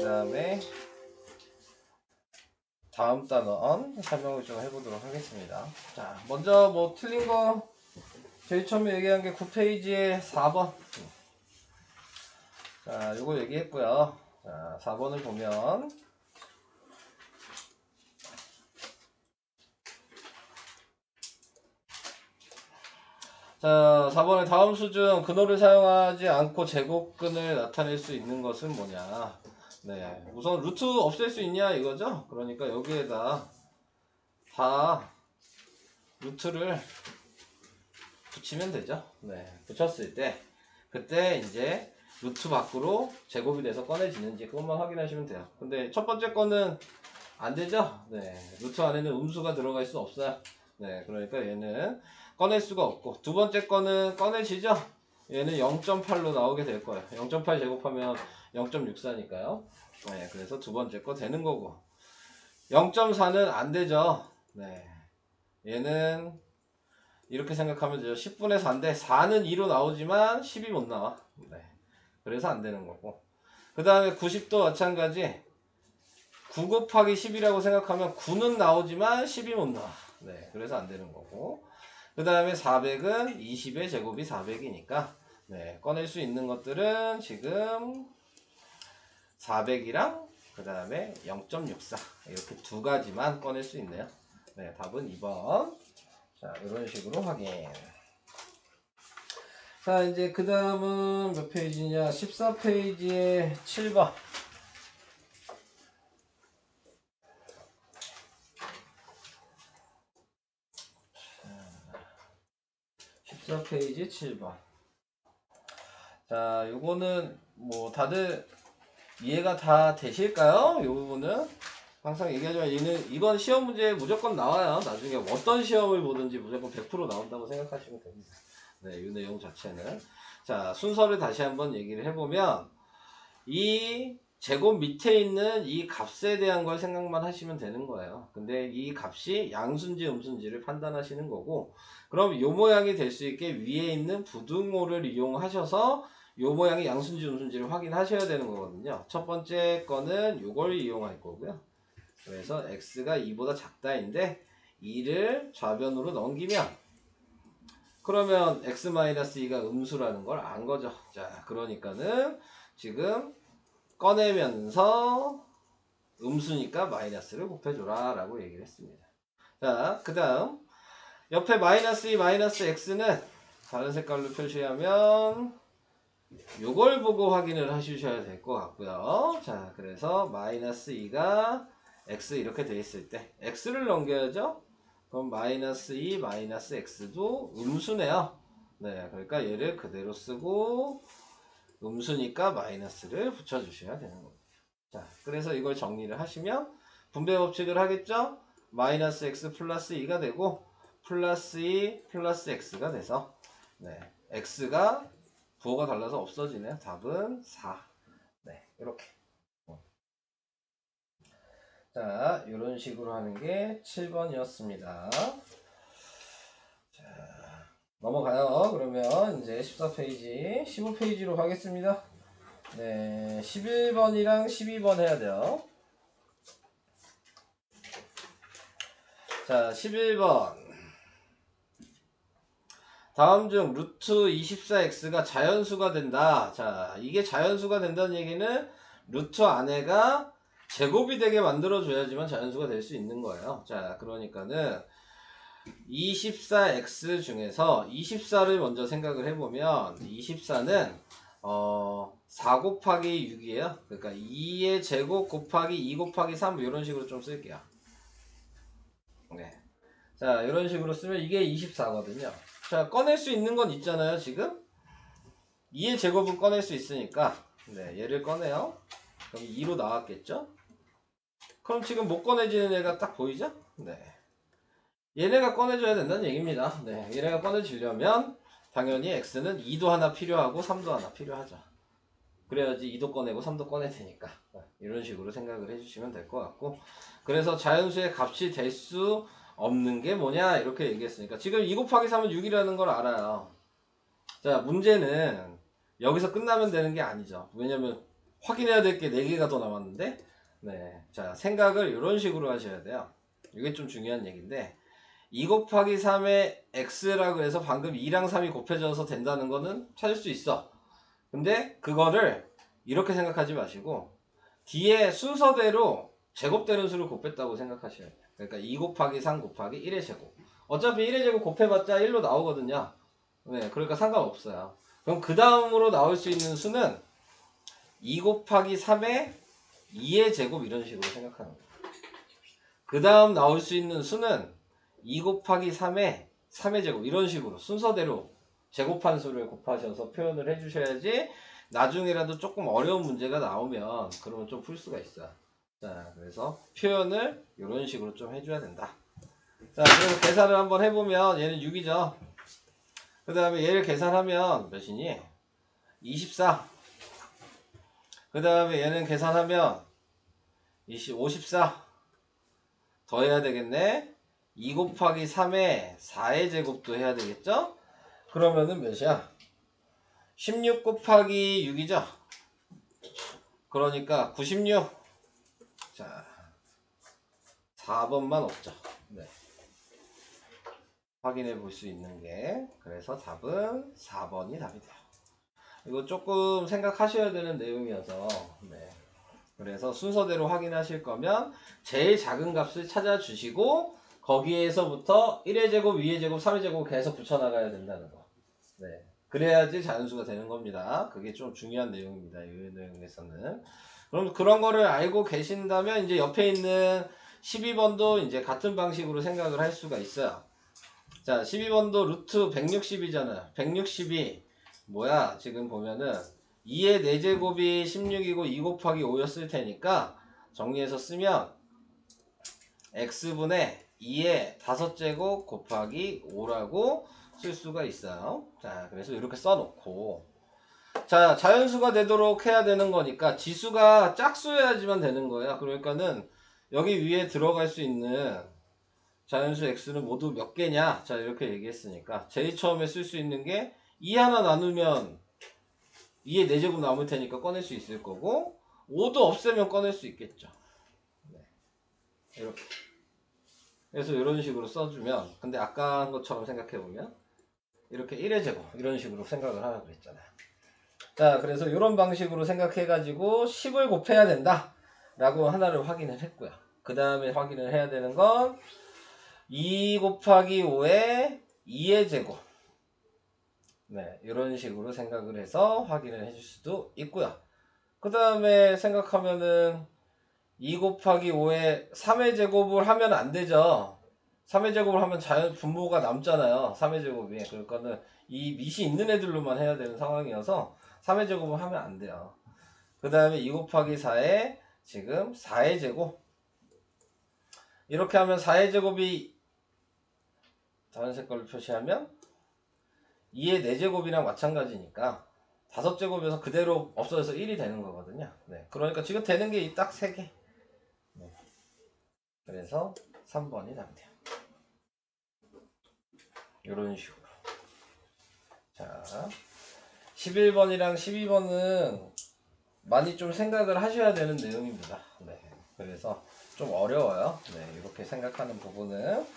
다음에 다음 단원 설명을 좀 해보도록 하겠습니다. 자, 먼저 뭐 틀린 거 제일 처음에 얘기한 게 9페이지에 4번. 자, 요거 얘기했고요. 자, 4번을 보면 자, 4번에 다음 수 중 근호를 사용하지 않고 제곱근을 나타낼 수 있는 것은 뭐냐. 네, 우선 루트 없앨 수 있냐 이거죠. 그러니까 여기에다 다 루트를 붙이면 되죠. 네, 붙였을 때 그때 이제 루트 밖으로 제곱이 돼서 꺼내지는지 그것만 확인하시면 돼요. 근데 첫 번째 거는 안 되죠. 네, 루트 안에는 음수가 들어갈 수 없어요. 네, 그러니까 얘는 꺼낼 수가 없고, 두 번째 거는 꺼내지죠. 얘는 0.8로 나오게 될 거예요. 0.8 제곱하면 0.64니까요. 네, 그래서 두 번째 거 되는 거고, 0.4는 안 되죠. 네, 얘는 이렇게 생각하면 되죠. 10분의 4인데 4는 2로 나오지만 10이 못 나와. 네, 그래서 안 되는 거고, 그 다음에 90도 마찬가지. 9 곱하기 10이라고 생각하면 9는 나오지만 10이 못 나와. 네, 그래서 안 되는 거고. 그 다음에 400은 20의 제곱이 400이니까 네, 꺼낼 수 있는 것들은 지금 400이랑 그 다음에 0.64 이렇게 두 가지만 꺼낼 수 있네요. 네, 답은 2번. 자, 이런 식으로 확인. 자, 이제 그 다음은 몇 페이지냐? 14페이지에 7번. 14페이지 7번. 자, 요거는 뭐 다들 이해가 다 되실까요? 요 부분은 항상 얘기하지만 이건 시험 문제에 무조건 나와요. 나중에 어떤 시험을 보든지 무조건 100% 나온다고 생각하시면 됩니다. 네, 이 내용 자체는. 자, 순서를 다시 한번 얘기를 해보면 이 제곱 밑에 있는 이 값에 대한 걸 생각만 하시면 되는 거예요. 근데 이 값이 양수인지 음수인지를 판단하시는 거고, 그럼 요 모양이 될 수 있게 위에 있는 부등호를 이용하셔서 요 모양이 양수인지 음수인지를 확인하셔야 되는 거거든요. 첫 번째 거는 요걸 이용할 거고요. 그래서 x가 2보다 작다인데 2를 좌변으로 넘기면 그러면 x-2가 음수라는 걸 안 거죠. 자, 그러니까는 지금 꺼내면서 음수니까 마이너스를 곱해줘라 라고 얘기를 했습니다. 자, 그 다음 옆에 마이너스 2, 마이너스 x는 다른 색깔로 표시하면 요걸 보고 확인을 하셔야 될 것 같고요. 자, 그래서 마이너스 2가 x 이렇게 돼 있을 때 x를 넘겨야죠. 그럼 마이너스 2, 마이너스 x도 음수네요. 네, 그러니까 얘를 그대로 쓰고 음수니까 마이너스를 붙여주셔야 되는 겁니다. 자, 그래서 이걸 정리를 하시면 분배 법칙을 하겠죠? 마이너스 x 플러스 2가 되고 플러스 2 플러스 x가 돼서 네, x가 부호가 달라서 없어지네요. 답은 4. 네, 이렇게. 자, 이런 식으로 하는 게 7번이었습니다. 자, 넘어가요. 그러면 이제 14페이지, 15페이지로 가겠습니다. 네, 11번이랑 12번 해야 돼요. 자, 11번. 다음 중 루트 24x가 자연수가 된다. 자, 이게 자연수가 된다는 얘기는 루트 안에가 제곱이 되게 만들어줘야지만 자연수가 될 수 있는 거예요. 자, 그러니까는 24x 중에서 24를 먼저 생각을 해보면 24는 4 곱하기 6이에요. 그러니까 2의 제곱 곱하기 2 곱하기 3 이런 식으로 좀 쓸게요. 네. 자, 이런 식으로 쓰면 이게 24거든요. 자, 꺼낼 수 있는 건 있잖아요, 지금. 2의 제곱은 꺼낼 수 있으니까. 네, 얘를 꺼내요. 그럼 2로 나왔겠죠? 그럼 지금 못 꺼내지는 애가 딱 보이죠? 네. 얘네가 꺼내줘야 된다는 얘기입니다. 네, 얘네가 꺼내지려면 당연히 x는 2도 하나 필요하고 3도 하나 필요하죠. 그래야지 2도 꺼내고 3도 꺼낼 테니까. 이런 식으로 생각을 해주시면 될 것 같고, 그래서 자연수의 값이 될 수 없는 게 뭐냐 이렇게 얘기했으니까 지금 2 곱하기 3은 6이라는 걸 알아요. 자, 문제는 여기서 끝나면 되는 게 아니죠. 왜냐면 확인해야 될 게 4개가 더 남았는데, 네. 자, 생각을 이런 식으로 하셔야 돼요. 이게 좀 중요한 얘기인데, 2 곱하기 3의 x라고 해서 방금 2랑 3이 곱해져서 된다는 거는 찾을 수 있어. 근데 그거를 이렇게 생각하지 마시고, 뒤에 순서대로 제곱되는 수를 곱했다고 생각하셔야 돼요. 그러니까 2 곱하기 3 곱하기 1의 제곱. 어차피 1의 제곱 곱해봤자 1로 나오거든요. 네, 그러니까 상관없어요. 그럼 그 다음으로 나올 수 있는 수는 2 곱하기 3의 2의 제곱 이런 식으로 생각하는 거예요. 그 다음 나올 수 있는 수는 2 곱하기 3의 3의 제곱 이런 식으로 순서대로 제곱한 수를 곱하셔서 표현을 해주셔야지 나중에라도 조금 어려운 문제가 나오면 그러면 좀 풀 수가 있어요. 자, 그래서 표현을 이런 식으로 좀 해줘야 된다. 자, 그래서 계산을 한번 해보면 얘는 6이죠. 그 다음에 얘를 계산하면 몇이니? 24. 그 다음에 얘는 계산하면 54. 더 해야 되겠네. 2 곱하기 3의 4의 제곱도 해야 되겠죠? 그러면은 몇이야? 16 곱하기 6이죠? 그러니까 96. 자, 4번만 없죠. 네. 확인해 볼 수 있는 게. 그래서 답은 4번이 답이 돼요. 이거 조금 생각하셔야 되는 내용이어서. 네. 그래서 순서대로 확인하실 거면 제일 작은 값을 찾아주시고 거기에서부터 1의 제곱, 2의 제곱, 3의 제곱 계속 붙여나가야 된다는 거. 네. 그래야지 자연수가 되는 겁니다. 그게 좀 중요한 내용입니다. 이 내용에서는. 그럼 그런 거를 알고 계신다면 이제 옆에 있는 12번도 이제 같은 방식으로 생각을 할 수가 있어요. 자, 12번도 루트 160이잖아요. 160이 뭐야? 지금 보면은 2의 4제곱이 16이고 2 곱하기 5였을 테니까 정리해서 쓰면 x분의 2의 5제곱 곱하기 5라고 쓸 수가 있어요. 자, 그래서 이렇게 써놓고 자, 자연수가 되도록 해야 되는 거니까 지수가 짝수여야지만 되는 거야. 그러니까는 여기 위에 들어갈 수 있는 자연수 x는 모두 몇 개냐? 자, 이렇게 얘기했으니까 제일 처음에 쓸 수 있는 게 2 하나 나누면 2의 4제곱 남을 테니까 꺼낼 수 있을 거고 5도 없애면 꺼낼 수 있겠죠. 네. 이렇게. 그래서 이런 식으로 써주면 근데 아까 한 것처럼 생각해보면 이렇게 1의 제곱 이런 식으로 생각을 하라고 그랬잖아요. 자, 그래서 이런 방식으로 생각해가지고 10을 곱해야 된다 라고 하나를 확인을 했고요. 그 다음에 확인을 해야 되는 건 2 곱하기 5의 2의 제곱. 네, 이런 식으로 생각을 해서 확인을 해줄 수도 있고요. 그 다음에 생각하면은 2 곱하기 5의 3의 제곱을 하면 안 되죠. 3의 제곱을 하면 자연 분모가 남잖아요. 3의 제곱이. 그러니까는 이 밑이 있는 애들로만 해야 되는 상황이어서 3의 제곱을 하면 안 돼요. 그 다음에 2 곱하기 4의 지금 4의 제곱. 이렇게 하면 4의 제곱이 다른 색깔로 표시하면 2의 4제곱이랑 마찬가지니까 5제곱에서 그대로 없어져서 1이 되는 거거든요. 네. 그러니까 지금 되는 게 딱 3개. 네. 그래서 3번이 답돼요. 이런 식으로. 자, 11번이랑 12번은 많이 좀 생각을 하셔야 되는 내용입니다. 네. 그래서 좀 어려워요. 네. 이렇게 생각하는 부분은.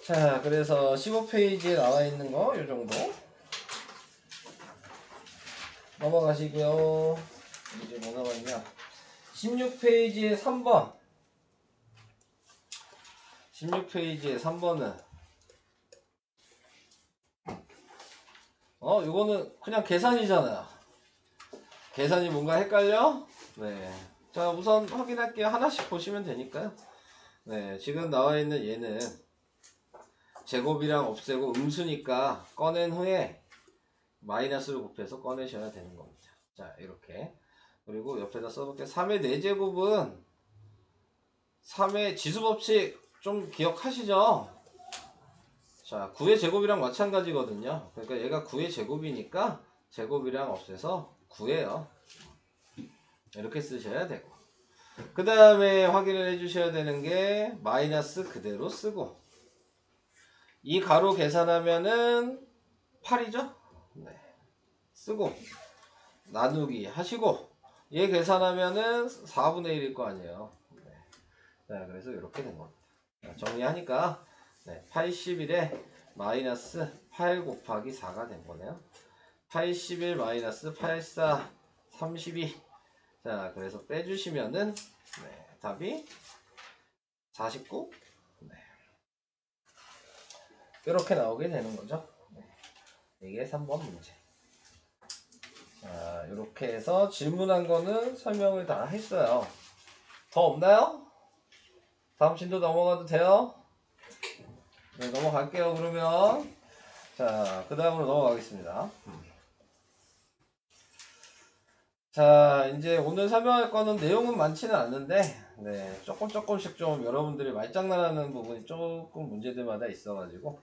자, 그래서 15페이지에 나와 있는 거, 요 정도. 넘어가시고요. 이제 뭐 남았냐. 16페이지에 3번. 16페이지에 3번은 요거는 그냥 계산이잖아요. 계산이 뭔가 헷갈려? 네. 자, 우선 확인할게요. 하나씩 보시면 되니까요. 네. 지금 나와 있는 얘는 제곱이랑 없애고 음수니까 꺼낸 후에 마이너스를 곱해서 꺼내셔야 되는 겁니다. 자, 이렇게. 그리고 옆에다 써볼게요. 3의 4제곱은 3의 지수법칙 좀 기억하시죠? 자, 9의 제곱이랑 마찬가지거든요. 그러니까 얘가 9의 제곱이니까 제곱이랑 없애서 9예요. 이렇게 쓰셔야 되고. 그 다음에 확인을 해주셔야 되는 게 마이너스 그대로 쓰고. 이 가로 계산하면은 8이죠? 네. 쓰고 나누기 하시고 얘 계산하면은 4분의 1일 거 아니에요. 네. 자, 그래서 이렇게 된 겁니다. 자, 정리하니까 81에 마이너스 8 곱하기 4가 된 거네요. 81 마이너스 84 32. 자, 그래서 빼주시면은 답이 49. 이렇게 나오게 되는 거죠. 이게 3번 문제. 자, 이렇게 해서 질문한 거는 설명을 다 했어요. 더 없나요? 다음 진도 넘어가도 돼요? 네, 넘어갈게요. 그러면 자, 그 다음으로 넘어가겠습니다. 자, 이제 오늘 설명할 거는 내용은 많지는 않은데 조금씩 좀 여러분들이 말장난하는 부분이 조금 문제들마다 있어가지고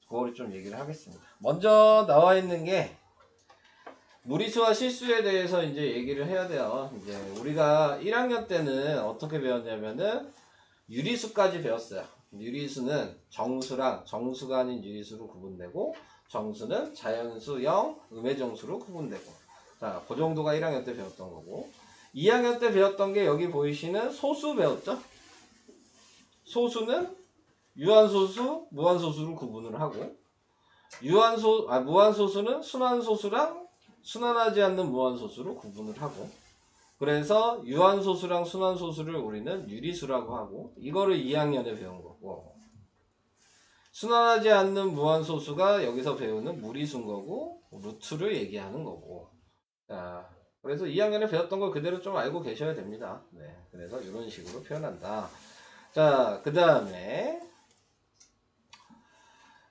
그거를 좀 얘기를 하겠습니다. 먼저 나와 있는 게 무리수와 실수에 대해서 이제 얘기를 해야 돼요. 이제 우리가 1학년 때는 어떻게 배웠냐면은 유리수까지 배웠어요. 유리수는 정수랑 정수가 아닌 유리수로 구분되고 정수는 자연수, 영, 음의 정수로 구분되고 자, 그 정도가 1학년 때 배웠던 거고 2학년 때 배웠던 게 여기 보이시는 소수 배웠죠? 소수는 유한소수, 무한소수로 구분을 하고 무한소수는 순환소수랑 순환하지 않는 무한소수로 구분을 하고 그래서 유한소수랑 순환소수를 우리는 유리수라고 하고 이거를 2학년에 배운 거고 순환하지 않는 무한소수가 여기서 배우는 무리수인 거고 루트를 얘기하는 거고 자, 그래서 2학년에 배웠던 걸 그대로 좀 알고 계셔야 됩니다. 그래서 이런 식으로 표현한다. 자, 그 다음에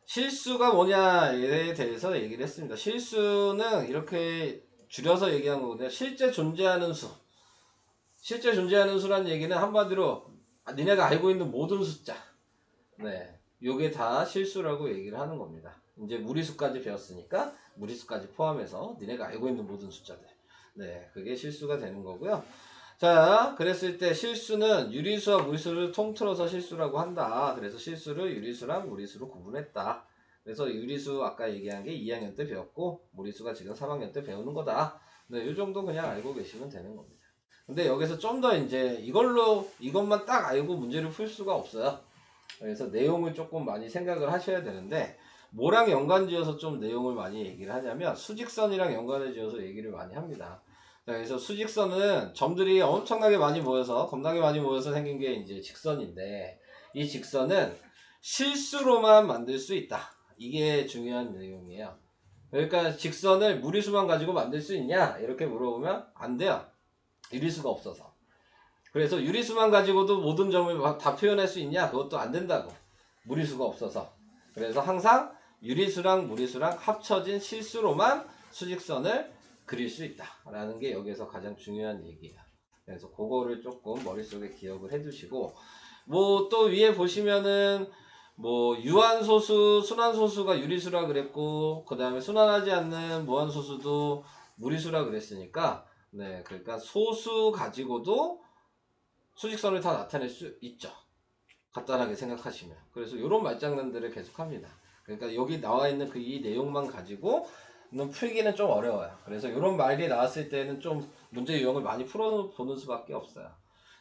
실수가 뭐냐에 대해서 얘기를 했습니다. 실수는 이렇게 줄여서 얘기한 거거든요. 실제 존재하는 수. 실제 존재하는 수란 얘기는 한마디로 니네가 알고 있는 모든 숫자. 요게 다 실수라고 얘기를 하는 겁니다. 이제 무리수까지 배웠으니까 무리수까지 포함해서 니네가 알고 있는 모든 숫자들. 그게 실수가 되는 거고요. 자, 그랬을 때 실수는 유리수와 무리수를 통틀어서 실수라고 한다. 그래서 실수를 유리수랑 무리수로 구분했다. 그래서 유리수 아까 얘기한 게 2학년 때 배웠고 무리수가 지금 3학년 때 배우는 거다. 이 정도 그냥 알고 계시면 되는 겁니다. 근데 여기서 좀 더 이제 이것만 딱 알고 문제를 풀 수가 없어요. 그래서 내용을 조금 많이 생각을 하셔야 되는데 뭐랑 연관지어서 좀 내용을 많이 얘기를 하냐면 수직선이랑 연관을 지어서 얘기를 많이 합니다. 그래서 수직선은 점들이 엄청나게 많이 모여서 겁나게 많이 모여서 생긴 게 이제 직선인데 이 직선은 실수로만 만들 수 있다. 이게 중요한 내용이에요. 그러니까 직선을 무리수만 가지고 만들 수 있냐? 이렇게 물어보면 안 돼요. 유리수가 없어서. 그래서 유리수만 가지고도 모든 점을 다 표현할 수 있냐? 그것도 안 된다고. 무리수가 없어서. 그래서 항상 유리수랑 무리수랑 합쳐진 실수로만 수직선을 그릴 수 있다. 라는 게 여기서 가장 중요한 얘기예요. 그래서 그거를 조금 머릿속에 기억을 해두시고 뭐 또 위에 보시면은 뭐 유한소수, 순환소수가 유리수라 그랬고 그 다음에 순환하지 않는 무한소수도 무리수라 그랬으니까 그러니까 소수 가지고도 수직선을 다 나타낼 수 있죠. 간단하게 생각하시면. 그래서 이런 말장난들을 계속합니다. 그러니까 여기 나와 있는 그 이 내용만 가지고는 풀기는 좀 어려워요. 그래서 이런 말이 나왔을 때는 좀 문제 유형을 많이 풀어보는 수밖에 없어요.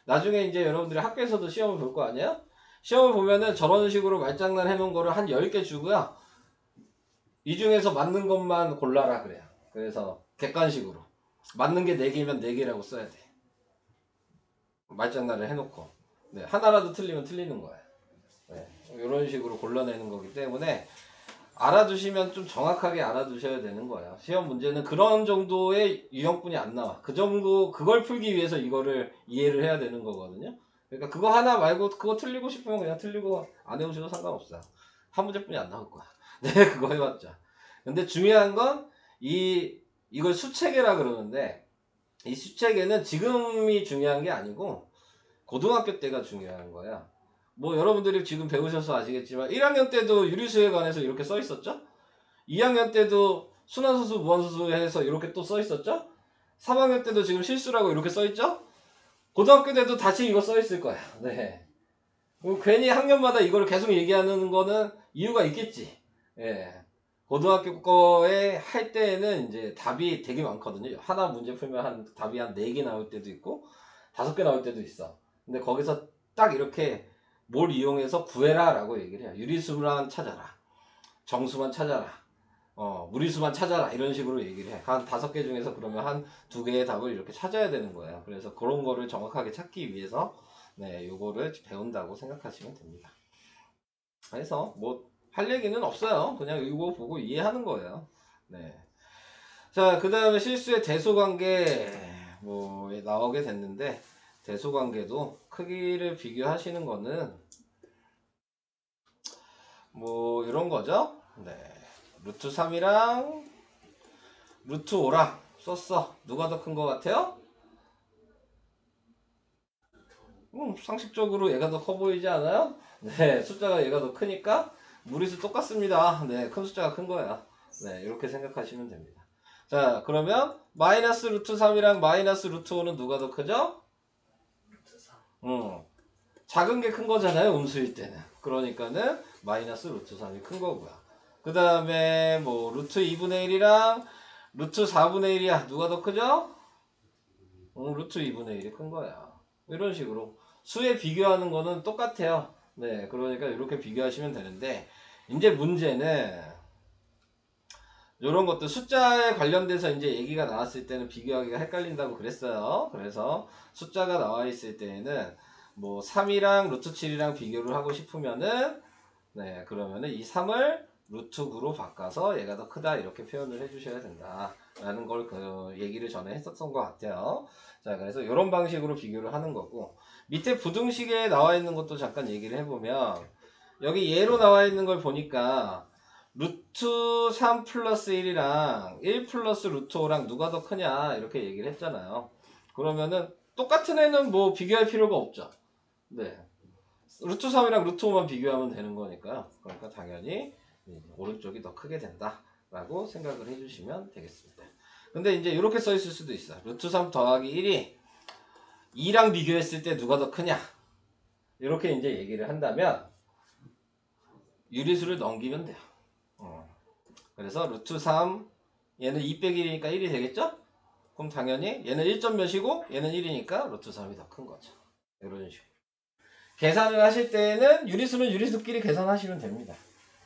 나중에 이제 여러분들이 학교에서도 시험을 볼 거 아니에요? 시험을 보면은 저런 식으로 말장난 해놓은 거를 한 10개 주고요. 이 중에서 맞는 것만 골라라 그래요. 그래서 객관식으로. 맞는 게 4개면 4개라고 써야 돼. 말장난을 해놓고. 하나라도 틀리면 틀리는 거예요. 이런 식으로 골라내는 거기 때문에 알아두시면 좀 정확하게 알아두셔야 되는 거예요. 시험 문제는 그런 정도의 유형뿐이 안 나와. 그 정도, 그걸 풀기 위해서 이거를 이해를 해야 되는 거거든요. 그러니까 그거 하나 말고 그거 틀리고 싶으면 그냥 틀리고 안 해오셔도 상관없어요. 한 문제뿐이 안 나올 거야. 그거 해봤자. 근데 중요한 건 이걸 수체계라 그러는데 이 수체계는 지금이 중요한 게 아니고 고등학교 때가 중요한 거야. 뭐 여러분들이 지금 배우셔서 아시겠지만 1학년 때도 유리수에 관해서 이렇게 써 있었죠? 2학년 때도 순환소수, 무한소수 해서 이렇게 또 써 있었죠? 3학년 때도 지금 실수라고 이렇게 써 있죠? 고등학교 때도 다시 이거 써 있을 거야. 괜히 학년마다 이걸 계속 얘기하는 거는 이유가 있겠지. 고등학교 거에 할 때에는 이제 답이 되게 많거든요. 하나 문제 풀면 답이 한 4개 나올 때도 있고 5개 나올 때도 있어. 근데 거기서 딱 이렇게 뭘 이용해서 구해라 라고 얘기를 해요. 유리수만 찾아라, 정수만 찾아라, 무리수만 찾아라, 이런 식으로 얘기를 해. 한 5개 중에서 그러면 한 2개의 답을 이렇게 찾아야 되는 거예요. 그래서 그런 거를 정확하게 찾기 위해서 네, 요거를 배운다고 생각하시면 됩니다. 그래서 뭐 할 얘기는 없어요. 그냥 이거 보고 이해하는 거예요. 네. 자, 그 다음에 실수의 대소관계 뭐 나오게 됐는데, 대소관계도 크기를 비교하시는 거는 뭐 이런 거죠. 네. 루트 3이랑 루트 5랑 썼어. 누가 더 큰 거 같아요? 상식적으로 얘가 더 커 보이지 않아요? 네, 숫자가 얘가 더 크니까 무리수 똑같습니다. 네, 큰 숫자가 큰 거야. 네, 이렇게 생각하시면 됩니다. 자, 그러면 마이너스 루트 3이랑 마이너스 루트 5는 누가 더 크죠? 루트 3. 작은 게 큰 거잖아요, 음수일 때는. 그러니까는 마이너스 루트 3이 큰 거고요. 그 다음에 뭐 루트 2분의 1이랑 루트 4분의 1이야. 누가 더 크죠? 루트 2분의 1이 큰 거야. 이런 식으로 수에 비교하는 거는 똑같아요. 네, 그러니까 이렇게 비교하시면 되는데, 이제 문제는 이런 것들 숫자에 관련돼서 이제 얘기가 나왔을 때는 비교하기가 헷갈린다고 그랬어요. 그래서 숫자가 나와 있을 때에는 뭐 3이랑 루트 7이랑 비교를 하고 싶으면은 네, 그러면은 이 3을 루트 9로 바꿔서 얘가 더 크다 이렇게 표현을 해주셔야 된다 라는 걸 그 얘기를 전에 했었던 것 같아요. 자, 그래서 이런 방식으로 비교를 하는 거고, 밑에 부등식에 나와 있는 것도 잠깐 얘기를 해보면, 여기 예로 나와 있는 걸 보니까 루트 3 플러스 1이랑 1 플러스 루트 5랑 누가 더 크냐 이렇게 얘기를 했잖아요. 그러면은 똑같은 애는 뭐 비교할 필요가 없죠. 네, 루트 3이랑 루트 5만 비교하면 되는 거니까요. 그러니까 당연히 오른쪽이 더 크게 된다 라고 생각을 해주시면 되겠습니다. 근데 이제 이렇게 써 있을 수도 있어. 루트 3 더하기 1이 2랑 비교했을 때 누가 더 크냐 이렇게 이제 얘기를 한다면 유리수를 넘기면 돼요. 그래서 루트 3 얘는 2 빼기 1이니까 1이 되겠죠? 그럼 당연히 얘는 1점 몇이고 얘는 1이니까 루트 3이 더 큰 거죠. 이런 식으로 계산을 하실 때는 유리수는 유리수끼리 계산하시면 됩니다.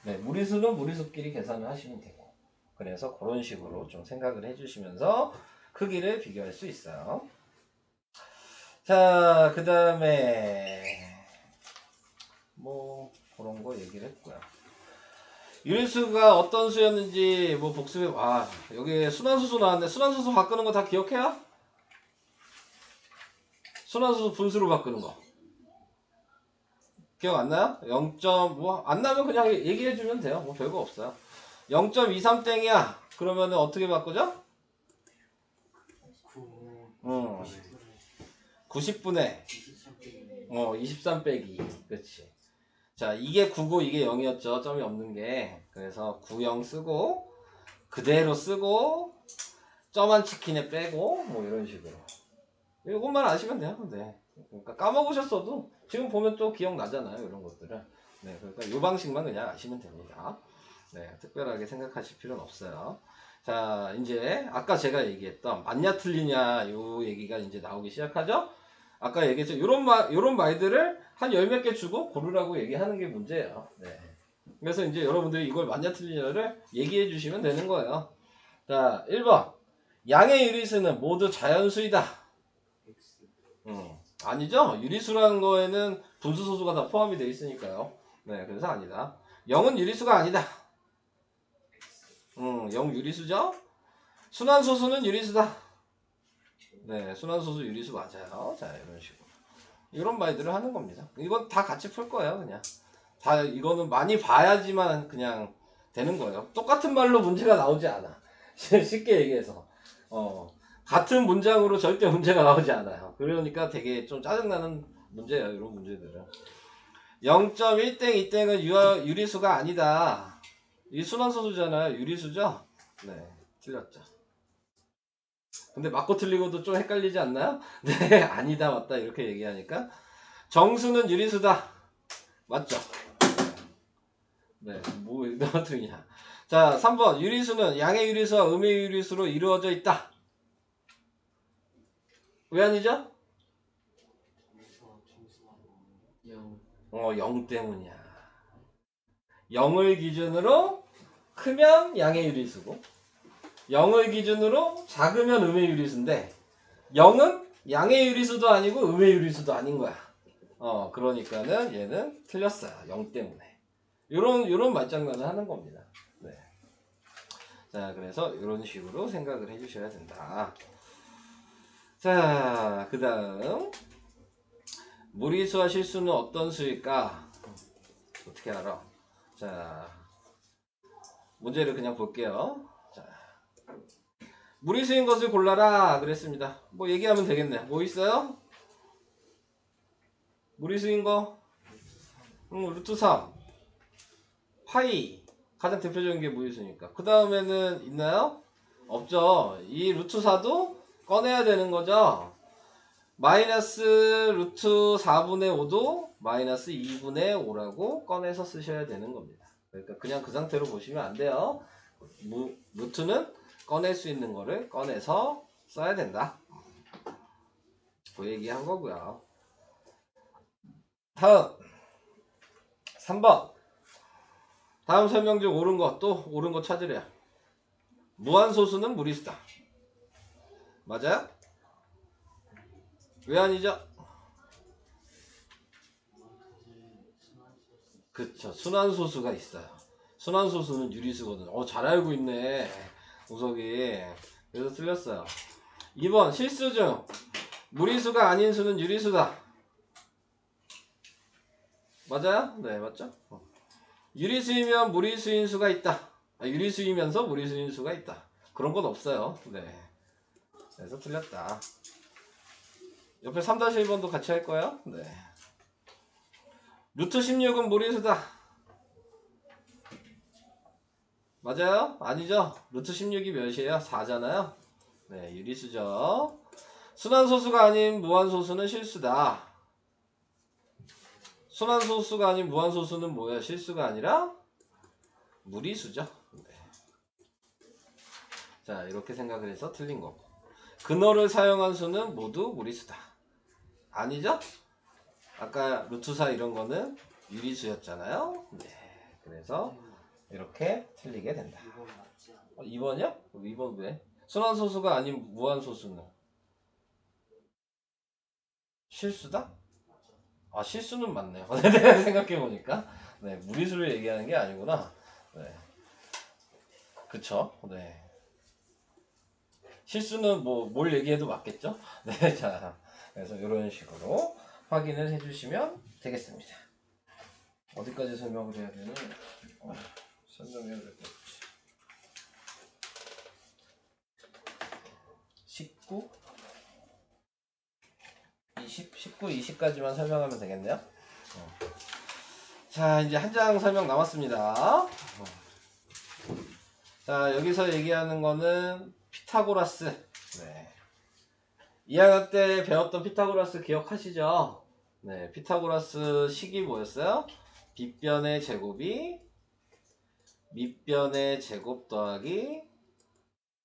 네, 무리수는 무리수끼리 계산을 하시면 되고, 그래서 그런 식으로 좀 생각을 해주시면서 크기를 비교할 수 있어요. 자, 그 다음에 뭐 그런 거 얘기를 했고요. 유리수가 어떤 수였는지 뭐 복습해. 여기 순환수수 나왔는데 순환수수 바꾸는 거 다 기억해요? 순환수수 분수로 바꾸는 거 기억 안 나요? 0. 뭐 안 나면 그냥 얘기해 주면 돼요. 뭐 별거 없어요. 0.23땡이야. 그러면은 어떻게 바꾸죠? 90분의 23 빼기 2. 그렇지. 자, 이게 9고 이게 0이었죠. 점이 없는 게. 그래서 90 쓰고 그대로 쓰고 점한 치킨에 빼고 뭐 이런 식으로. 이것만 아시면 돼요. 네. 그러니까 까먹으셨어도 지금 보면 또 기억나잖아요. 이런 것들은. 네, 그러니까 이 방식만 그냥 아시면 됩니다. 네, 특별하게 생각하실 필요는 없어요. 자, 이제 아까 제가 얘기했던 맞냐 틀리냐 요 얘기가 이제 나오기 시작하죠. 아까 얘기했죠. 요런 말들을 한 10몇 개 주고 고르라고 얘기하는 게 문제예요. 네. 그래서 이제 여러분들이 이걸 맞냐 틀리냐를 얘기해 주시면 되는 거예요. 자, 1번. 양의 유리수는 모두 자연수이다. 아니죠? 유리수라는 거에는 분수소수가 다 포함이 되어 있으니까요. 네, 그래서 아니다. 0은 유리수가 아니다. 0 유리수죠? 순환소수는 유리수다. 네, 순환소수 유리수 맞아요. 자, 이런 식으로. 이런 말들을 하는 겁니다. 이건 다 같이 풀 거예요, 그냥. 다, 이거는 많이 봐야지만 그냥 되는 거예요. 똑같은 말로 문제가 나오지 않아. 쉽게 얘기해서. 같은 문장으로 절대 문제가 나오지 않아요. 그러니까 되게 좀 짜증나는 문제예요, 이런 문제들은. 0.1땡, 2땡은 유리수가 아니다. 이 순환소수잖아요. 유리수죠? 네, 틀렸죠. 근데 맞고 틀리고도 좀 헷갈리지 않나요? 네, 아니다, 맞다 이렇게 얘기하니까. 정수는 유리수다. 맞죠? 네, 뭐 어떻게냐. 자, 자, 3번. 유리수는 양의 유리수와 음의 유리수로 이루어져 있다. 왜 아니죠? 0 때문이야. 0을 기준으로 크면 양의 유리수고 0을 기준으로 작으면 음의 유리수인데 0은 양의 유리수도 아니고 음의 유리수도 아닌 거야. 그러니까는 얘는 틀렸어요. 0 때문에. 요런 말장난을 하는 겁니다. 네. 자, 그래서 이런 식으로 생각을 해주셔야 된다. 자, 그 다음 무리수와 실수는 어떤 수일까? 어떻게 알아? 자, 문제를 그냥 볼게요. 자, 무리수인 것을 골라라 그랬습니다. 뭐 얘기하면 되겠네. 뭐 있어요? 무리수인 거? 루트 3 파이 가장 대표적인 게 무리수니까. 그 다음에는 있나요? 없죠. 이 루트 4도 꺼내야 되는 거죠. 마이너스 루트 4분의 5도 마이너스 2분의 5라고 꺼내서 쓰셔야 되는 겁니다. 그러니까 그냥 그 상태로 보시면 안 돼요. 루트는 꺼낼 수 있는 거를 꺼내서 써야 된다. 그 얘기한 거고요. 다음 3번. 다음 설명 중 옳은 거, 또 옳은 거 찾으래요. 무한소수는 무리수다. 맞아요? 왜 아니죠? 그쵸. 순환소수가 있어요. 순환소수는 유리수거든. 잘 알고 있네. 우석이. 그래서 틀렸어요. 2번. 실수 중 무리수가 아닌 수는 유리수다. 맞아요? 네, 맞죠? 유리수이면 무리수인 수가 있다. 유리수이면서 무리수인 수가 있다. 그런 건 없어요. 네. 그래서 틀렸다. 옆에 3-1번도 같이 할 거예요. 네. 루트 16은 무리수다. 맞아요? 아니죠? 루트 16이 몇이에요? 4잖아요? 네, 유리수죠. 순환소수가 아닌 무한소수는 실수다. 순환소수가 아닌 무한소수는 뭐야? 실수가 아니라 무리수죠. 네. 자, 이렇게 생각을 해서 틀린 거고. 근어를 사용한 수는 모두 무리수다. 아니죠? 아까 루트4 이런 거는 유리수였잖아요. 네. 그래서 이렇게 틀리게 된다. 2번이요? 2번 왜? 순환소수가 아닌 무한소수는 실수다? 실수는 맞네요. 내가 생각해보니까. 네, 무리수를 얘기하는 게 아니구나. 네. 그쵸? 네. 실수는 뭘 얘기해도 맞겠죠? 네, 자. 그래서 이런 식으로 확인을 해주시면 되겠습니다. 어디까지 설명을 해야 되나? 설명해야 될 것 같지. 19, 20, 19, 20까지만 설명하면 되겠네요. 자, 이제 한 장 설명 남았습니다. 자, 여기서 얘기하는 거는 피타고라스. 네. 2학년 때 배웠던 피타고라스 기억하시죠? 네, 피타고라스 식이 뭐였어요? 빗변의 제곱이 밑변의 제곱 더하기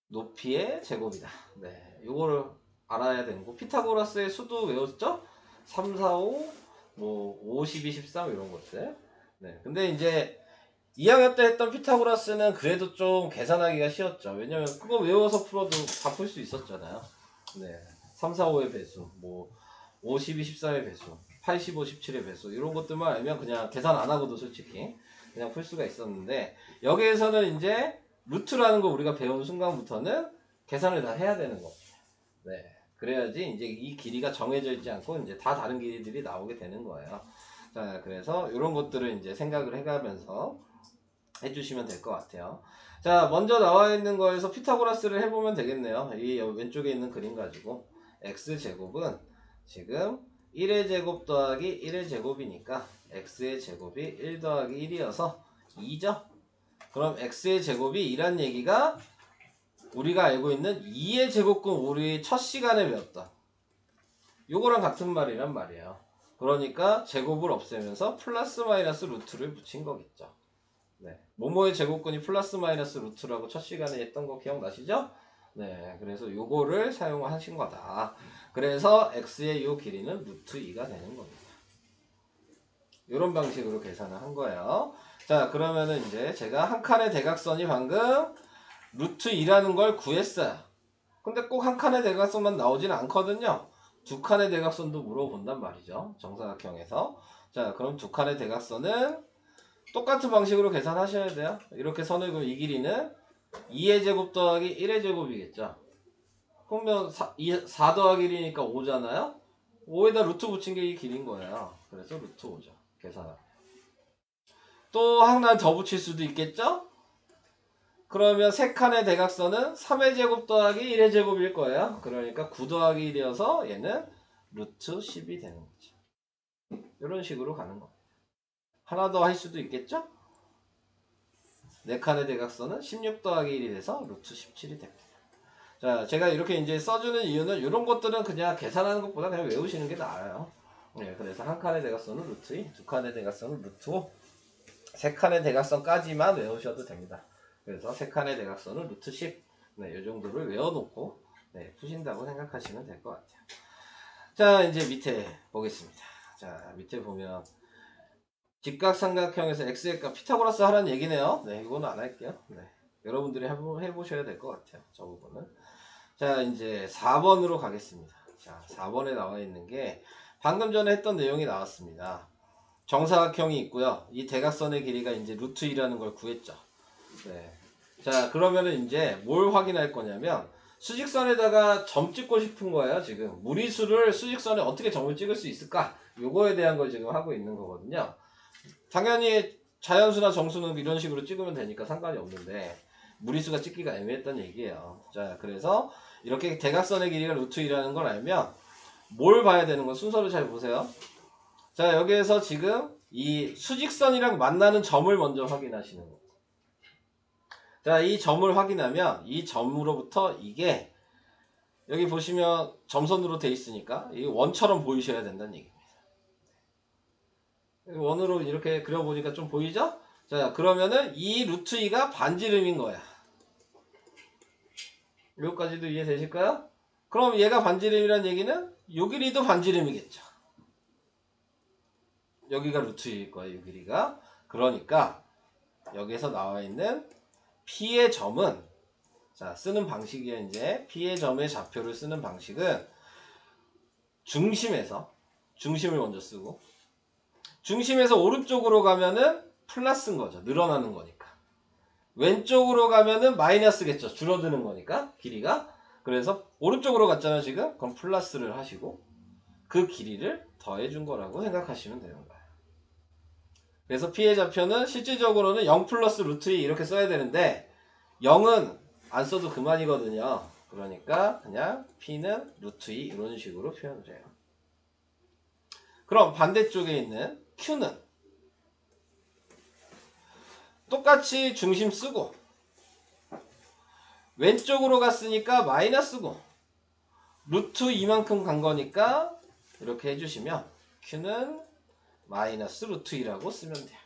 높이의 제곱이다. 네, 요거를 알아야 되는 거. 피타고라스의 수도 외웠죠? 3, 4, 5, 뭐 5, 12, 13 이런 것들. 네, 근데 이제 2학년 때 했던 피타고라스는 그래도 좀 계산하기가 쉬웠죠. 왜냐면 그거 외워서 풀어도 다 풀 수 있었잖아요. 네, 3, 4, 5의 배수, 뭐 5, 12, 13의 배수, 8, 15, 17의 배수 이런 것들만 알면 그냥 계산 안 하고도 솔직히 그냥 풀 수가 있었는데 여기에서는 이제 루트라는 거 우리가 배운 순간부터는 계산을 다 해야 되는 겁니다. 네, 그래야지 이제 이 길이가 정해져 있지 않고 이제 다 다른 길이들이 나오게 되는 거예요. 자, 그래서 이런 것들을 이제 생각을 해가면서 해주시면 될 것 같아요. 자, 먼저 나와 있는 거에서 피타고라스를 해보면 되겠네요. 이 왼쪽에 있는 그림 가지고 x제곱은 지금 1의 제곱 더하기 1의 제곱이니까 x의 제곱이 1 더하기 1이어서 2죠. 그럼 x의 제곱이 2란 얘기가 우리가 알고 있는 2의 제곱근 우리 첫 시간에 배웠던 요거랑 같은 말이란 말이에요. 그러니까 제곱을 없애면서 플러스 마이너스 루트를 붙인 거겠죠. 네. 모모의 제곱근이 플러스 마이너스 루트라고 첫 시간에 했던 거 기억나시죠? 네. 그래서 요거를 사용하신 거다. 그래서 x의 요 길이는 루트 2가 되는 겁니다. 이런 방식으로 계산을 한 거예요. 자, 그러면은 이제 제가 한 칸의 대각선이 방금 루트 2라는 걸 구했어요. 근데 꼭 한 칸의 대각선만 나오진 않거든요. 두 칸의 대각선도 물어본단 말이죠. 정사각형에서. 자, 그럼 두 칸의 대각선은 똑같은 방식으로 계산하셔야 돼요. 이렇게 선을 그럼 이 길이는 2의 제곱 더하기 1의 제곱이겠죠. 그러면 4 더하기 1이니까 5잖아요. 5에다 루트 붙인 게 이 길인 거예요. 그래서 루트 5죠. 계산하면. 또 하나 더 붙일 수도 있겠죠? 그러면 세 칸의 대각선은 3의 제곱 더하기 1의 제곱일 거예요. 그러니까 9 더하기 1이어서 얘는 루트 10이 되는 거죠. 이런 식으로 가는 겁니다. 하나 더 할 수도 있겠죠? 4칸의 대각선은 16 더하기 1이 돼서 루트 17이 됩니다. 자, 제가 이렇게 이제 써주는 이유는 이런 것들은 그냥 계산하는 것보다 그냥 외우시는 게 나아요. 네, 그래서 한 칸의 대각선은 루트 2, 두 칸의 대각선은 루트 5, 세 칸의 대각선까지만 외우셔도 됩니다. 그래서 세 칸의 대각선은 루트 10, 네, 이 정도를 외워놓고 네, 푸신다고 생각하시면 될 것 같아요. 자, 이제 밑에 보겠습니다. 자, 밑에 보면 직각삼각형에서 x의 값 피타고라스 하라는 얘기네요. 네, 이거는 안 할게요. 네, 여러분들이 한번 해보셔야 될 것 같아요. 저 부분은. 자, 이제 4번으로 가겠습니다. 자, 4번에 나와 있는 게 방금 전에 했던 내용이 나왔습니다. 정사각형이 있고요. 이 대각선의 길이가 이제 루트 2라는 걸 구했죠. 네. 자, 그러면은 이제 뭘 확인할 거냐면 수직선에다가 점 찍고 싶은 거예요. 지금 무리수를 수직선에 어떻게 점을 찍을 수 있을까? 요거에 대한 걸 지금 하고 있는 거거든요. 당연히 자연수나 정수는 이런 식으로 찍으면 되니까 상관이 없는데 무리수가 찍기가 애매했던 얘기예요. 자, 그래서 이렇게 대각선의 길이가 루트 2라는 걸 알면 뭘 봐야 되는 건 순서를 잘 보세요. 자, 여기에서 지금 이 수직선이랑 만나는 점을 먼저 확인하시는 거. 자, 이 점을 확인하면 이 점으로부터 이게 여기 보시면 점선으로 돼 있으니까 이 원처럼 보이셔야 된다는 얘기입니다. 원으로 이렇게 그려보니까 좀 보이죠? 자, 그러면은 이 루트 2가 반지름인 거야. 여기까지도 이해되실까요? 그럼 얘가 반지름이란 얘기는 요 길이도 반지름이겠죠. 여기가 루트 2일 거예요, 요 길이가. 그러니까 여기에서 나와 있는 P의 점은 자, 쓰는 방식이 이제 P의 점의 좌표를 쓰는 방식은 중심을 먼저 쓰고 중심에서 오른쪽으로 가면은 플러스인 거죠. 늘어나는 거니까. 왼쪽으로 가면은 마이너스겠죠. 줄어드는 거니까 길이가. 그래서 오른쪽으로 갔잖아요 지금. 그럼 플러스를 하시고 그 길이를 더해준 거라고 생각하시면 되는 거예요. 그래서 P의 좌표는 실질적으로는 0 플러스 루트 2 이렇게 써야 되는데 0은 안 써도 그만이거든요. 그러니까 그냥 P는 루트 2 이런 식으로 표현을 해요. 그럼 반대쪽에 있는 Q는 똑같이 중심 쓰고 왼쪽으로 갔으니까 마이너스고 루트 2만큼 간 거니까 이렇게 해주시면 Q는 마이너스 루트 2라고 쓰면 돼요.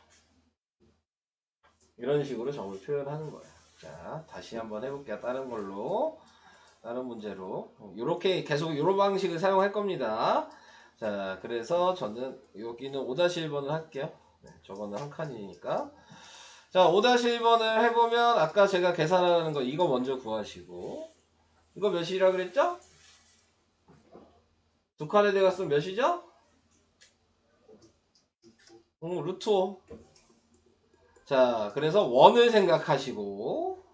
이런 식으로 점을 표현하는 거예요. 자, 다시 한번 해볼게요. 다른 걸로. 다른 문제로. 이렇게 계속 이런 방식을 사용할 겁니다. 자, 그래서 저는 여기는 5-1번을 할게요. 네, 저거는 한 칸이니까. 자, 5-1번을 해보면 아까 제가 계산하는 거 이거 먼저 구하시고 이거 몇이라 그랬죠? 두 칸의 대각선 몇이죠? 루트 5. 자, 그래서 원을 생각하시고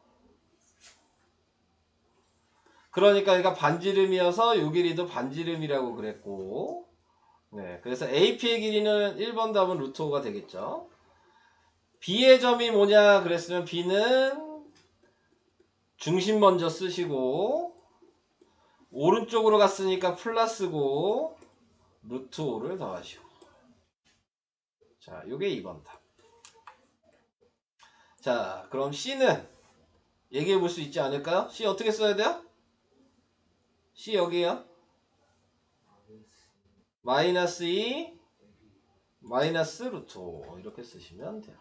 그러니까 얘가 반지름이어서 요 길이도 반지름이라고 그랬고 네, 그래서 AP의 길이는 1번 답은 루트 5가 되겠죠. B의 점이 뭐냐 그랬으면 B는 중심 먼저 쓰시고 오른쪽으로 갔으니까 플러스고 루트 5를 더하시고 자, 요게 2번 답. 자, 그럼 C는 얘기해 볼 수 있지 않을까요? C 어떻게 써야 돼요? C 여기에요. 마이너스 2 마이너스 루트 5 이렇게 쓰시면 돼요.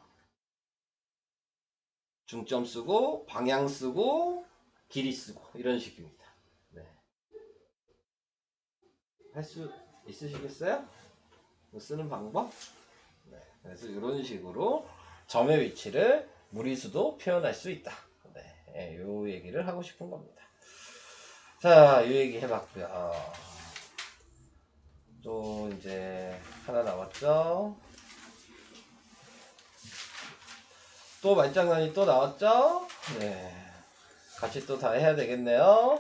중점 쓰고 방향 쓰고 길이 쓰고 이런 식입니다. 네. 할 수 있으시겠어요? 쓰는 방법? 네. 그래서 이런 식으로 점의 위치를 무리수도 표현할 수 있다. 네. 요 얘기를 하고 싶은 겁니다. 자, 요 얘기 해봤고요. 또 이제 하나 나왔죠? 또 말장난이 또 나왔죠? 네. 같이 또 다 해야 되겠네요.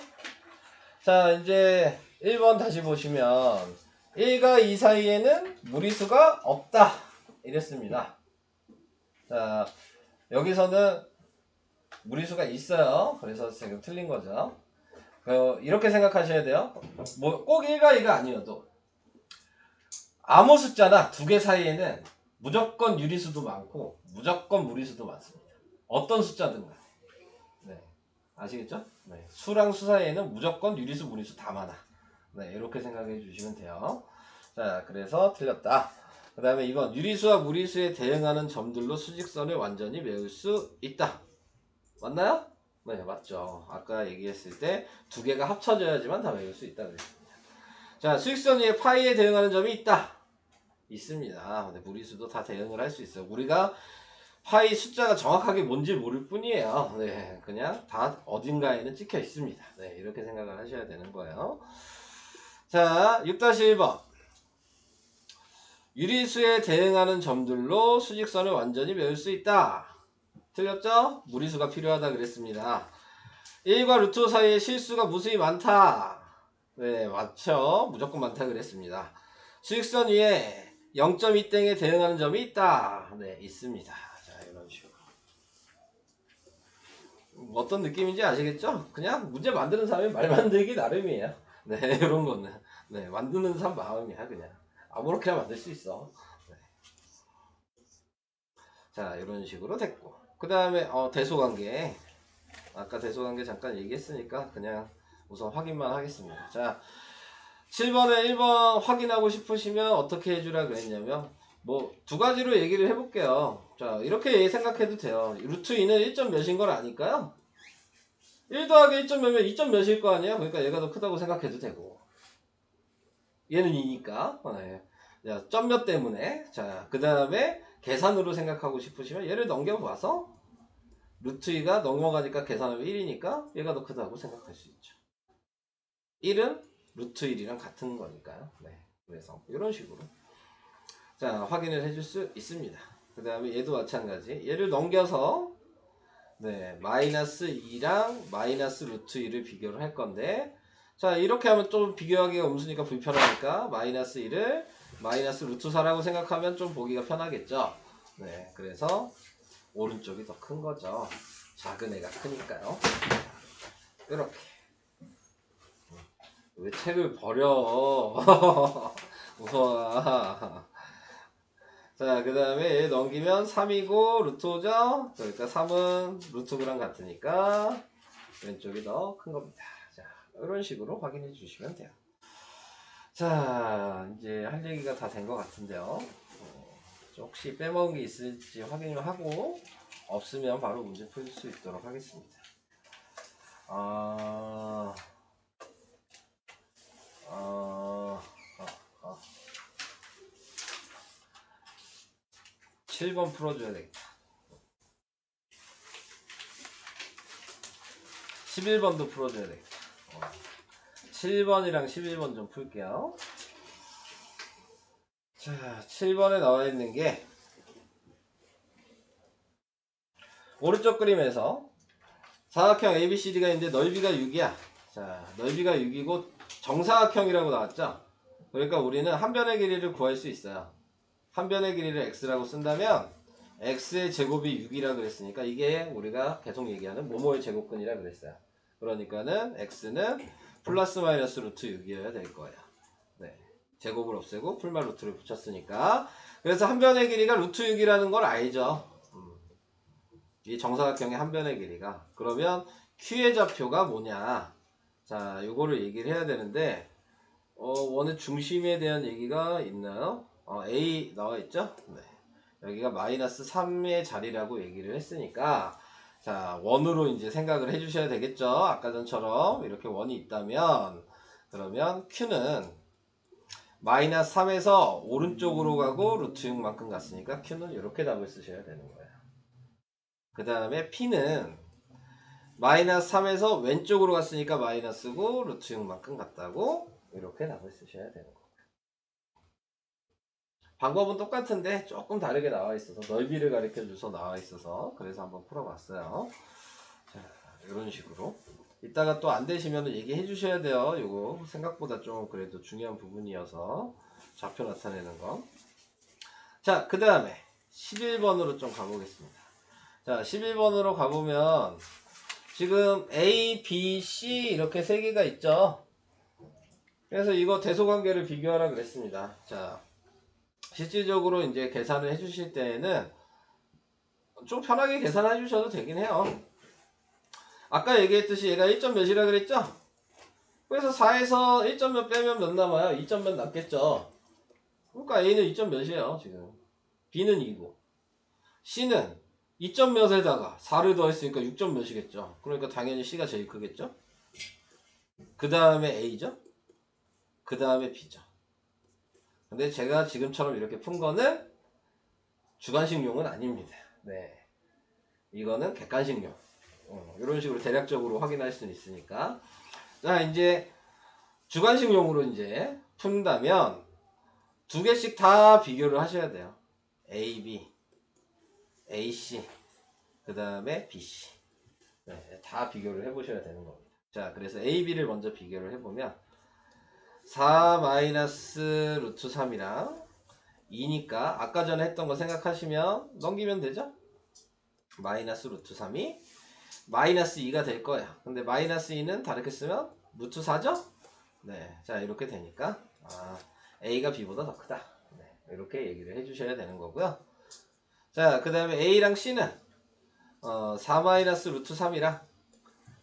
자, 이제 1번 다시 보시면 1과 2 사이에는 무리수가 없다. 이랬습니다. 자, 여기서는 무리수가 있어요. 그래서 지금 틀린 거죠. 이렇게 생각하셔야 돼요. 뭐 꼭 1과 2가 아니어도 아무 숫자나 두 개 사이에는 무조건 유리수도 많고 무조건 무리수도 많습니다. 어떤 숫자든 간에. 네. 아시겠죠? 네. 수랑 수 사이에는 무조건 유리수, 무리수 다 많아. 네, 이렇게 생각해 주시면 돼요. 자, 그래서 틀렸다. 그 다음에 2번 유리수와 무리수에 대응하는 점들로 수직선을 완전히 메울 수 있다. 맞나요? 네, 맞죠. 아까 얘기했을 때 두 개가 합쳐져야지만 다 메울 수 있다 그랬습니다. 자, 수직선 위에 파이에 대응하는 점이 있다. 있습니다. 근데 무리수도 다 대응을 할 수 있어요. 우리가 파이 숫자가 정확하게 뭔지 모를 뿐이에요. 네, 그냥 다 어딘가에는 찍혀 있습니다. 네, 이렇게 생각을 하셔야 되는 거예요. 자, 6-1번. 유리수에 대응하는 점들로 수직선을 완전히 메울 수 있다. 틀렸죠? 무리수가 필요하다 그랬습니다. 1과 루트 사이에 실수가 무수히 많다. 네, 맞죠? 무조건 많다 그랬습니다. 수직선 위에 0.2땡에 대응하는 점이 있다. 네, 있습니다. 자, 이런 식으로. 어떤 느낌인지 아시겠죠? 그냥 문제 만드는 사람이 말 만들기 나름이에요. 네, 이런 거는. 네, 만드는 사람 마음이야, 그냥. 아무렇게나 만들 수 있어. 네. 자, 이런 식으로 됐고. 그 다음에, 대소관계. 아까 대소관계 잠깐 얘기했으니까 그냥 우선 확인만 하겠습니다. 자, 7번에 1번 확인하고 싶으시면 어떻게 해주라 그랬냐면 뭐 두 가지로 얘기를 해볼게요. 자, 이렇게 생각해도 돼요. 루트 2는 1점 몇인 걸 아니까요. 1 더하기 1점 몇이면 2점 몇일 거 아니야. 그러니까 얘가 더 크다고 생각해도 되고 얘는 2니까 네. 자, 점 몇 때문에 자, 그 다음에 계산으로 생각하고 싶으시면 얘를 넘겨봐서 루트 2가 넘어가니까 계산하면 1이니까 얘가 더 크다고 생각할 수 있죠. 1은 루트 1이랑 같은 거니까요. 네. 그래서 이런 식으로 자, 확인을 해줄 수 있습니다. 그 다음에 얘도 마찬가지. 얘를 넘겨서 네, 마이너스 2랑 마이너스 루트 2를 비교를 할 건데 자, 이렇게 하면 좀 비교하기가 음수니까 불편하니까 마이너스 2를 마이너스 루트 4라고 생각하면 좀 보기가 편하겠죠. 네, 그래서 오른쪽이 더 큰 거죠. 작은 애가 크니까요. 이렇게. 왜 책을 버려? 무서워. 자, 그 다음에 얘 넘기면 3이고 루트 5죠? 그러니까 3은 루트 9랑 같으니까 왼쪽이 더 큰 겁니다. 자, 이런 식으로 확인해 주시면 돼요. 자, 이제 할 얘기가 다 된 것 같은데요. 혹시 빼먹은 게 있을지 확인을 하고 없으면 바로 문제 풀 수 있도록 하겠습니다. 7번 풀어줘야 되겠다. 11번도 풀어줘야 되겠다. 7번이랑 11번 좀 풀게요. 자, 7번에 나와 있는 게 오른쪽 그림에서 사각형 ABCD가 있는데 넓이가 6이야. 자, 넓이가 6이고 정사각형이라고 나왔죠? 그러니까 우리는 한 변의 길이를 구할 수 있어요. 한 변의 길이를 x라고 쓴다면 x의 제곱이 6이라 그랬으니까 이게 우리가 계속 얘기하는 모모의 제곱근이라 그랬어요. 그러니까는 x는 플러스 마이너스 루트 6이어야 될 거예요. 네. 제곱을 없애고 풀만 루트를 붙였으니까 그래서 한 변의 길이가 루트 6이라는 걸 알죠. 이 정사각형의 한 변의 길이가 그러면 Q의 좌표가 뭐냐 자 요거를 얘기를 해야 되는데 원의 중심에 대한 얘기가 있나요? A 나와 있죠? 네. 여기가 마이너스 3의 자리라고 얘기를 했으니까 자, 원으로 이제 생각을 해주셔야 되겠죠. 아까 전처럼 이렇게 원이 있다면, 그러면 Q는 마이너스 3에서 오른쪽으로 가고 루트 6만큼 갔으니까 Q는 이렇게 답을 쓰셔야 되는 거예요. 그 다음에 P는 마이너스 3에서 왼쪽으로 갔으니까 마이너스고 루트 6만큼 갔다고 이렇게 답을 쓰셔야 되는 거예요. 방법은 똑같은데 조금 다르게 나와 있어서 넓이를 가르쳐 줘서 나와 있어서 그래서 한번 풀어봤어요. 자, 이런 식으로 이따가 또 안 되시면 얘기해 주셔야 돼요. 이거 생각보다 좀 그래도 중요한 부분이어서 좌표 나타내는 거. 자, 그 다음에 11번으로 좀 가보겠습니다. 자, 11번으로 가보면 지금 A, B, C 이렇게 세 개가 있죠. 그래서 이거 대소관계를 비교하라 그랬습니다. 자, 실질적으로 이제 계산을 해주실 때에는 좀 편하게 계산해 주셔도 되긴 해요. 아까 얘기했듯이 얘가 1점 몇이라 그랬죠? 그래서 4에서 1점 몇 빼면 몇 남아요? 2점 몇 남겠죠? 그러니까 A는 2점 몇이에요 지금. B는 2고 C는 2점 몇에다가 4를 더했으니까 6점 몇이겠죠? 그러니까 당연히 C가 제일 크겠죠? 그 다음에 A죠? 그 다음에 B죠. 근데 제가 지금처럼 이렇게 푼 거는 주관식용은 아닙니다. 네, 이거는 객관식용. 이런 식으로 대략적으로 확인할 수는 있으니까. 자, 이제 주관식용으로 이제 푼다면 두 개씩 다 비교를 하셔야 돼요. A, B, A, C, 그 다음에 B, C. 네, 다 비교를 해보셔야 되는 겁니다. 자, 그래서 A, B를 먼저 비교를 해보면 4 마이너스 루트 3이랑 2니까 아까 전에 했던 거 생각하시면 넘기면 되죠? 마이너스 루트 3이 마이너스 2가 될 거야. 근데 마이너스 2는 다르게 쓰면 루트 4죠? 네, 자 이렇게 되니까 A가 B보다 더 크다. 네, 이렇게 얘기를 해주셔야 되는 거고요. 자, 그 다음에 A랑 C는 4 마이너스 루트 3이랑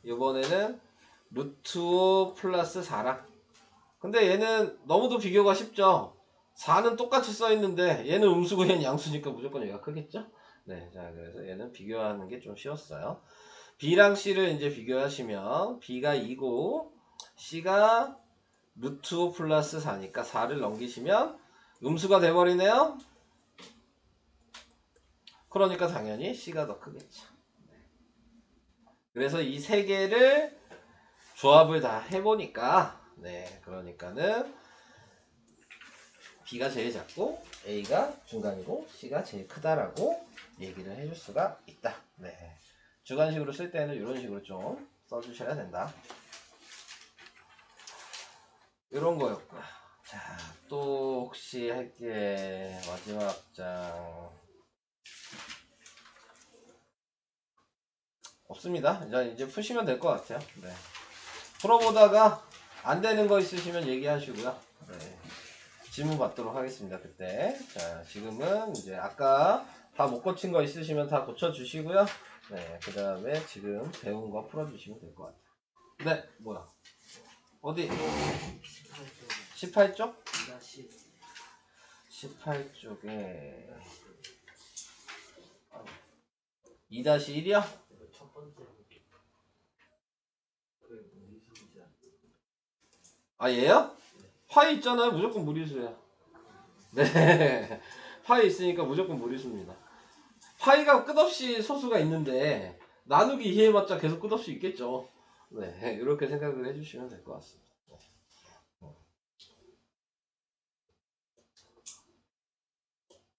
이번에는 루트 5 플러스 4랑. 근데 얘는 너무도 비교가 쉽죠? 4는 똑같이 써있는데 얘는 음수고 얘는 양수니까 무조건 얘가 크겠죠? 네, 자 그래서 얘는 비교하는 게 좀 쉬웠어요. B랑 C를 이제 비교하시면 B가 2고 C가 루트 5 플러스 4니까 4를 넘기시면 음수가 돼버리네요. 그러니까 당연히 C가 더 크겠죠. 그래서 이 세 개를 조합을 다 해보니까 네, 그러니까는 B가 제일 작고 A가 중간이고 C가 제일 크다라고 얘기를 해줄 수가 있다. 네, 주관식으로 쓸 때는 이런 식으로 좀 써주셔야 된다. 이런 거였고요. 자, 또 혹시 할게 마지막 장 없습니다. 이제 푸시면 될 것 같아요. 네. 풀어보다가 안 되는 거 있으시면 얘기하시고요. 네. 질문 받도록 하겠습니다. 그때. 자, 지금은 이제 아까 다 못 고친 거 있으시면 다 고쳐주시고요. 네, 그 다음에 지금 배운 거 풀어주시면 될 것 같아요. 네, 뭐야? 어디? 18쪽? 18쪽에 2-1이요? 아, 얘요? 파이 있잖아요. 무조건 무리수야. 네. 파이 있으니까 무조건 무리수입니다. 파이가 끝없이 소수가 있는데 나누기 2해봤자 계속 끝없이 있겠죠. 네. 이렇게 생각을 해주시면 될 것 같습니다.